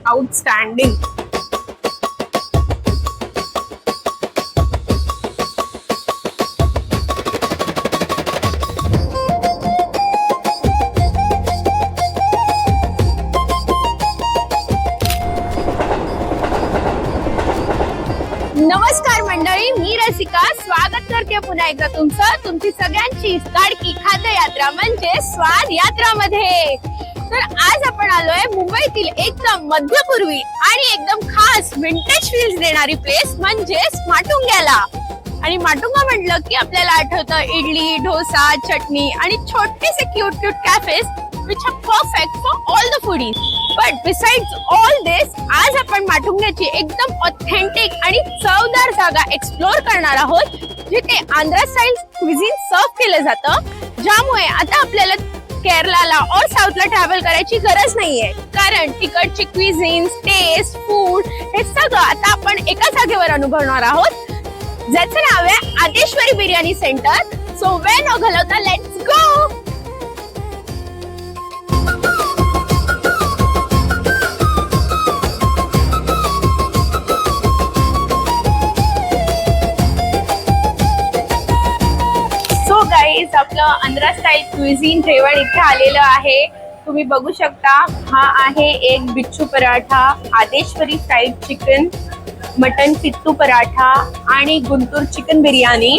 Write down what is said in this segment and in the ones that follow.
Outstanding. नमस्कार मंडळी, मी रसिका स्वागत करते पुन्हा एकदा तुमची सगळ्यांची लाडकी खाद्य यात्रा म्हणजे स्वाद यात्रा मध्ये. तर आज आपण आलोय मुंबईतील एकदम मध्यपूर्वी आणि एकदम खास विंटेज फील्स देणारी प्लेस म्हणजेच माटुंग्याला. आणि माटुंगा म्हटलं की आपल्याला आठवतं इडली, डोसा, चटणी आणि छोटेसे cute cafes which are perfect for all the foodies. But besides all this, आज आपण माटुंग्याची एकदम ऑथेंटिक आणि चवदार जागा एक्सप्लोर करणार आहोत, जिथे आंध्रा स्टाईल क्विझिन सर्व केलं जातं. ज्यामुळे आता आपल्याला केरळला और साऊथला ट्रॅव्हल करायची गरज नाहीये, कारण तिकडची क्विझिन, टेस्ट, फूड हे सगळं आता आपण एका जागेवर अनुभवणार आहोत, ज्याचं नाव आहे आदेश्वरी बिर्याणी सेंटर. सो वेळ न घालवता लेट्स गो. आपलं आंध्रा स्टाईल क्विझिन जेवण इथे आलेलं आहे. तुम्ही बघू शकता, हा आहे एक बिच्छू paratha, Adeshwari fried chicken, mutton पित्तू पराठा आणि गुंटूर चिकन बिर्याणी.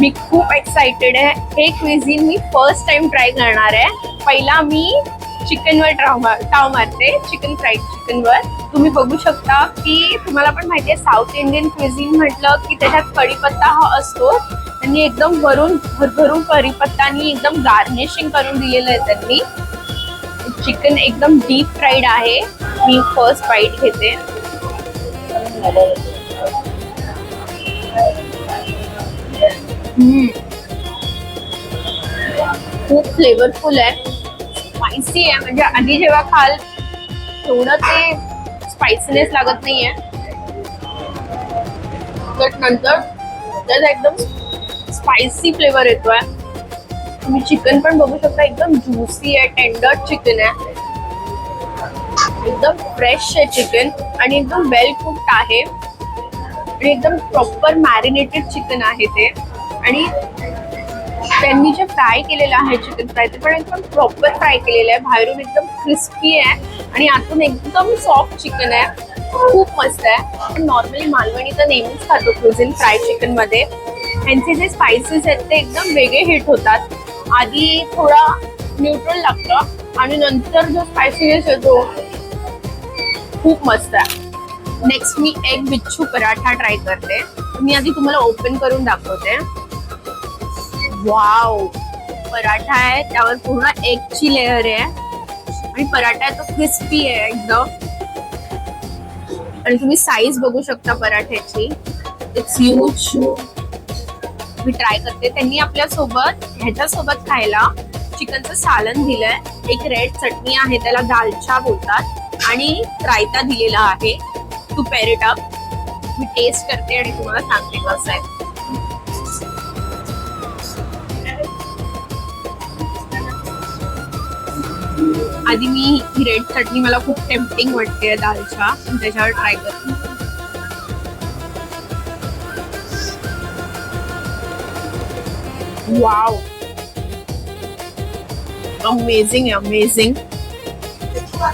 मी खूप एक्साइटेड आहे. हे क्विझिन मी फर्स्ट टाइम ट्राय करणार आहे. पहिला मी चिकनवर टाव मारते, चिकन फ्राईड चिकनवर. तुम्ही बघू शकता की तुम्हाला पण माहिती आहे, साऊथ इंडियन क्विझिन म्हटलं की त्याच्यात कढीपत्ता हा असतो. त्यांनी एकदम भरभरून कढीपत्तानी एकदम गार्निशिंग करून दिलेलं आहे त्यांनी. चिकन एकदम डीप फ्राईड आहे. मी फर्स्ट बाईट घेते. खूप फ्लेवरफुल आहे, स्पायसी आहे. म्हणजे आधी जेव्हा खाल थोडं ते स्पायसीनेस लागत नाहीये, बट नंतर त्याचा एकदम स्पायसी फ्लेवर येतोय. तुम्ही चिकन पण बघू शकता, एकदम ज्युसी आहे, टेंडर चिकन आहे, एकदम फ्रेश आहे चिकन आणि एकदम वेल कुक्ड आहे आणि एकदम प्रॉपर मॅरिनेटेड चिकन आहे ते. आणि त्यांनी जे फ्राय केलेलं आहे चिकन फ्राय, ते पण एकदम प्रॉपर फ्राय केलेलं आहे. बाहेरून एकदम क्रिस्पी आहे आणि आतून एकदम सॉफ्ट चिकन आहे. खूप मस्त आहे. आपण नॉर्मली मालवणी तर नेहमीच खातो क्विझिन फ्राय चिकन मध्ये. त्यांचे जे स्पायसेस आहेत ते एकदम वेगळे हिट होतात. आधी थोडा न्यूट्रल लागतं आणि नंतर जो स्पायसीनेस येतो खूप मस्त आहे. नेक्स्ट मी एग बिच्छू पराठा ट्राय करते. मी आधी तुम्हाला ओपन करून दाखवते. वाव, पराठा आहे, त्यावर पूर्ण एगची लेअर आहे आणि पराठा आहे तो क्रिस्पी आहे एकदम. आणि तुम्ही साईज बघू शकता पराठ्याची, इट्स ह्यूज. मी ट्राय करते. त्यांनी आपल्या सोबत ह्याच्यासोबत खायला चिकनचं सालन दिलंय. एक रेड चटणी आहे, त्याला दालचा बोलतात, आणि रायता दिलेला आहे. To pair it up. मी टेस्ट करते आणि तुम्हाला सांगते कसं आहे. आधी मी ही रेड चटणी मला खूप टेम्पटिंग वाटते दालचा, त्याच्यावर ट्राय करते. वाव, अमेझिंग आहे, अमेझिंग.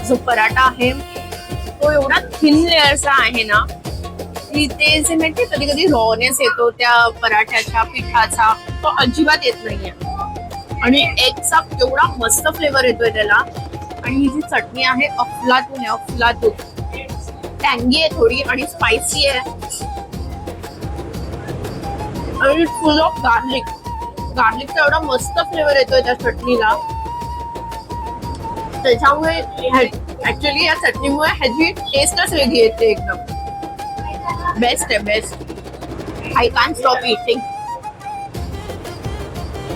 जो पराठा आहे तो एवढा थिन लेअरचा आहे ना की ते जे माहिती कधी कधी रॉनेस येतो त्या पराठ्याच्या पिठाचा, तो अजिबात येत नाहीये. आणि एगचा एवढा मस्त फ्लेवर येतोय त्याला. आणि ही जी चटणी आहे अफलातून आहे, अफलातून. टँगी आहे थोडी आणि स्पायसी आहे आणि फुल ऑफ गार्लिक. गार्लिकचा एवढा मस्त फ्लेवर येतोय त्या चटणीला. त्याच्यामुळे ऍक्च्युअली या चटणीमुळे ह्याची टेस्टच वेगळी येते एकदम. बेस्ट आहे, best. I can't stop eating.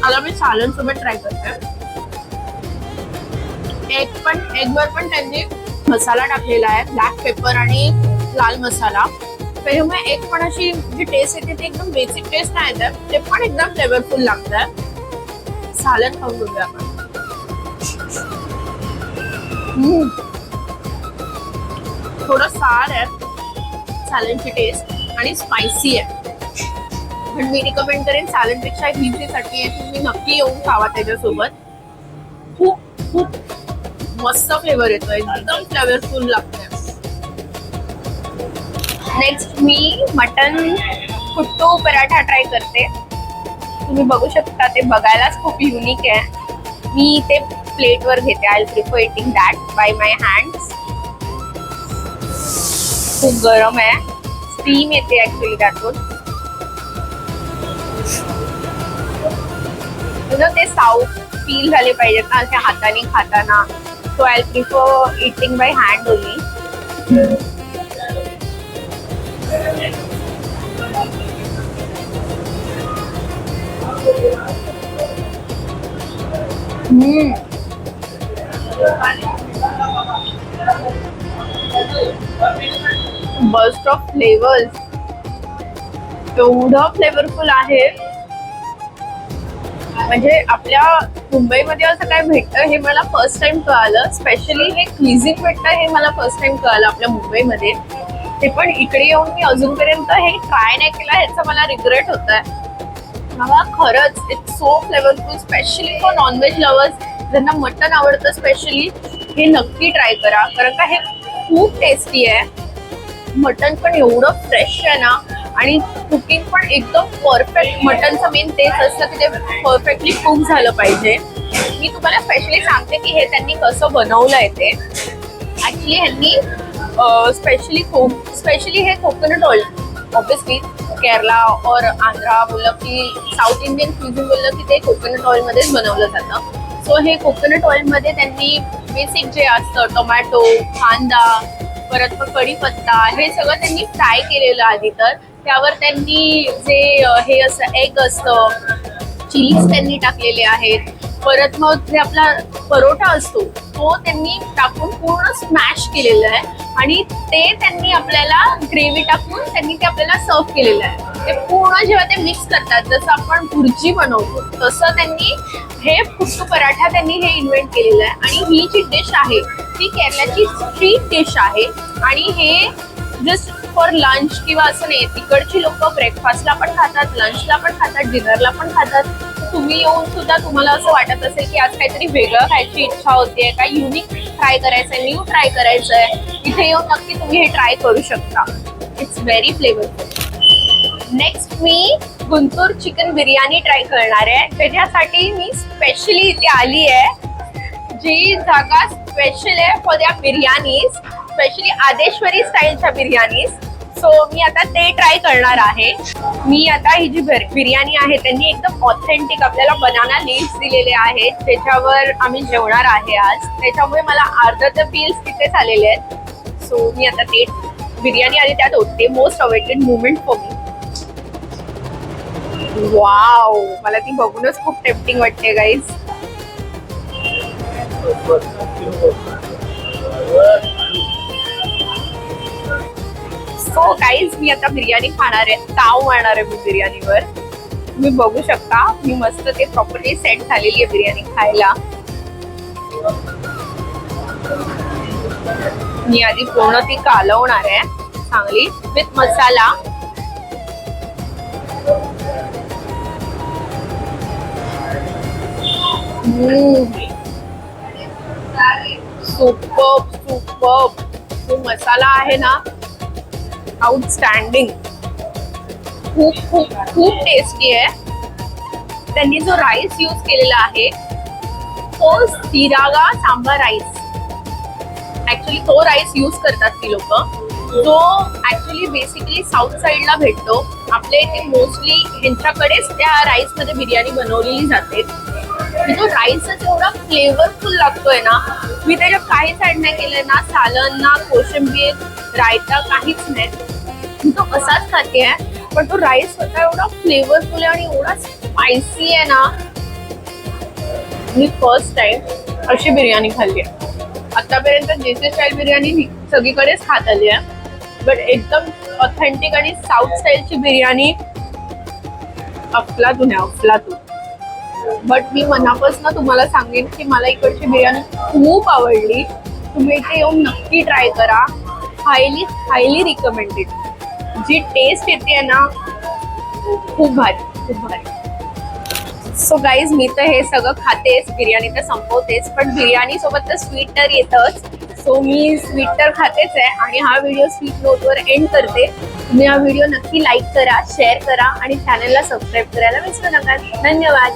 आता मी सालन सोबत ट्राय करते. एगवर पण त्यांनी मसाला टाकलेला आहे, ब्लॅक पेपर आणि लाल मसाला. त्याच्यामुळे एक पण अशी जी टेस्ट येते ती एकदम बेसिक टेस्ट नाही येत, ते पण एकदम फ्लेवरफुल लागतं. सालन खाऊन बघूया आपण. थोडं सार आहे सालनची टेस्ट आणि स्पायसी आहे. पण मी रिकमेंड करेन सालनपेक्षा ही जी चटणी आहे तुम्ही नक्की येऊन खावा त्याच्यासोबत. खूप खूप मस्त फ्लेवर येतो, एकदम फ्लेवरफुल लागतंय. नेक्स्ट मी मटन कुट्टू पराठा ट्राय करते. तुम्ही बघू शकता ते बघायलाच खूप युनिक आहे. मी ते प्लेटवर घेते. I prefer eating that by my hands. खूप गरम आहे, स्टीम येते ऍक्च्युली त्यातून. ते साऊथ फील झाले पाहिजेत ना अशा हाताने खाताना. So I prefer eating by hand only. Burst of flavours, एवढं फ्लेवरफुल आहे. म्हणजे आपल्या मुंबईमध्ये असं काय भेटतं हे मला फर्स्ट टाइम कळालं. स्पेशली हे क्विझिन भेटतं हे मला फर्स्ट टाइम कळालं आपल्या मुंबईमध्ये. ते पण इकडे येऊन मी अजूनपर्यंत हे ट्राय नाही केलं, ह्याचं मला रिग्रेट होत आहे. मला खरंच it's so flavourful, specially for non veg lovers ज्यांना मटन आवडतं स्पेशली हे नक्की ट्राय करा. कारण का हे खूप टेस्टी आहे. मटन पण एवढं फ्रेश आहे ना आणि कुकिंग पण एकदम परफेक्ट. मटनचं मेन तेच असतं की ते परफेक्टली कुक झालं पाहिजे. मी तुम्हाला स्पेशली सांगते की हे त्यांनी कसं बनवलं आहे ते. ॲक्च्युली ह्यांनी स्पेशली हे कोकोनट ऑइल, ऑब्विसली केरला और आंध्रा बोललं की साऊथ इंडियन क्युझिन बोललं की ते कोकोनट ऑइलमध्येच बनवलं जातं. सो हे कोकोनट ऑइलमध्ये त्यांनी बेसिक जे असतं टोमॅटो, कांदा, परत कढीपत्ता हे सगळं त्यांनी फ्राय केलेलं आधी. तर त्यावर त्यांनी जे हे असं एग असतं, चिलीज त्यांनी टाकलेले आहेत. परत मग जे आपला परोठा असतो तो त्यांनी टाकून पूर्ण स्मॅश केलेलं आहे आणि ते त्यांनी आपल्याला ग्रेव्ही टाकून त्यांनी ते आपल्याला सर्व केलेलं आहे. ते पूर्ण जेव्हा ते मिक्स करतात जसं आपण भुर्जी बनवतो तसं त्यांनी हे कुट्टू पराठा त्यांनी हे इन्व्हेंट केलेलं आहे. आणि ही जी डिश आहे ती केरळची स्ट्रीट डिश आहे आणि हे जस्ट फॉर लंच किंवा असं नाही. तिकडची लोक ब्रेकफास्टला पण खातात, लंचला पण खातात, डिनरला पण खातात. तुम्ही येऊन सुद्धा तुम्हाला असं वाटत असेल की आज काहीतरी वेगळं खायची इच्छा होतीये, काही युनिक ट्राय करायचंय, न्यू ट्राय करायचंय, इथे येऊन नक्की तुम्ही हे ट्राय करू शकता. It's very flavourful. Next me Guntur chicken biryani try करणार आहे. त्याच्यासाठी मी स्पेशली इथे आली आहे. जी जागा स्पेशल आहे फॉर द्या बिर्याणीज, स्पेशली आदेश्वरी स्टाईलच्या बिर्याणीज. सो मी आता ते ट्राय करणार आहे. मी आता ही जी बिर्याणी आहे त्यांनी एकदम ऑथेंटिक आपल्याला बनाना लीव्स दिलेले आहेत, त्याच्यावर आम्ही जेवणार आहे आज. त्याच्यामुळे मला अर्धा पील्स तिथेच आलेले आहेत. सो मी आता ते बिर्याणी आली त्यात होते. Most awaited movement for me. Wow, मला ती बघूनच खूप टेम्पटिंग वाटते गाईज. सो गाईज मी आता बिर्याणी खाणार आहे, ताव मारणार आहे मी बिर्याणीवर. तुम्ही बघू शकता मी मस्त ते प्रॉपर्ली सेट झालेली आहे बिर्याणी खायला. मी आधी पूर्ण ती कालवणार आहे चांगली विथ मसाला. Superb superb. जो मसाला आहे ना आउटस्टँडिंग, खूप खूप खूप टेस्टी आहे. त्यांनी जो राईस यूज केलेला आहे तो सिरागा सांबार राईस. ऍक्च्युली तो राईस यूज करतात ती लोक, जो ऍक्च्युली बेसिकली साऊथ साईडला भेटतो. आपल्या इथे मोस्टली ह्यांच्याकडेच त्या राईस मध्ये बिर्याणी बनवलेली जाते. तो राईसच एवढा फ्लेवरफुल लागतोय ना. मी त्याच्यात काहीच ऍड नाही केलंय, ना सालन, ना कोशिंबीर, रायता, काहीच नाही. मी तो असाच खाते आहे. पण तो राईस स्वतः एवढा फ्लेवरफुल आहे आणि एवढा स्पायसी आहे ना. मी फर्स्ट टाइम अशी बिर्याणी खाल्ली आहे. आतापर्यंत जेसे स्टाईल बिर्याणी सगळीकडेच खात आली आहे, बट एकदम ऑथेंटिक आणि साऊथ स्टाईलची बिर्याणी अफलातून आहे, अफलातून. बट मी मनापासून तुम्हाला सांगेन की मला इकडची बिर्याणी खूप आवडली. तुम्ही इथे येऊन नक्की ट्राय करा. Highly highly recommended. जी टेस्ट येते ना खूप भारी, खूप भारी. सो गाईज, मी तर हे सगळं खातेच, बिर्याणी तर संपवतेच, पण बिर्याणी सोबत तर स्वीट तर येतच. सो मी स्वीट तर खातेच आहे आणि हा व्हिडिओ स्वीट नोटवर एंड करते. तुम्ही हा व्हिडिओ नक्की लाईक करा, शेअर करा आणि चॅनलला सबस्क्राईब करायला विसरू नका. धन्यवाद.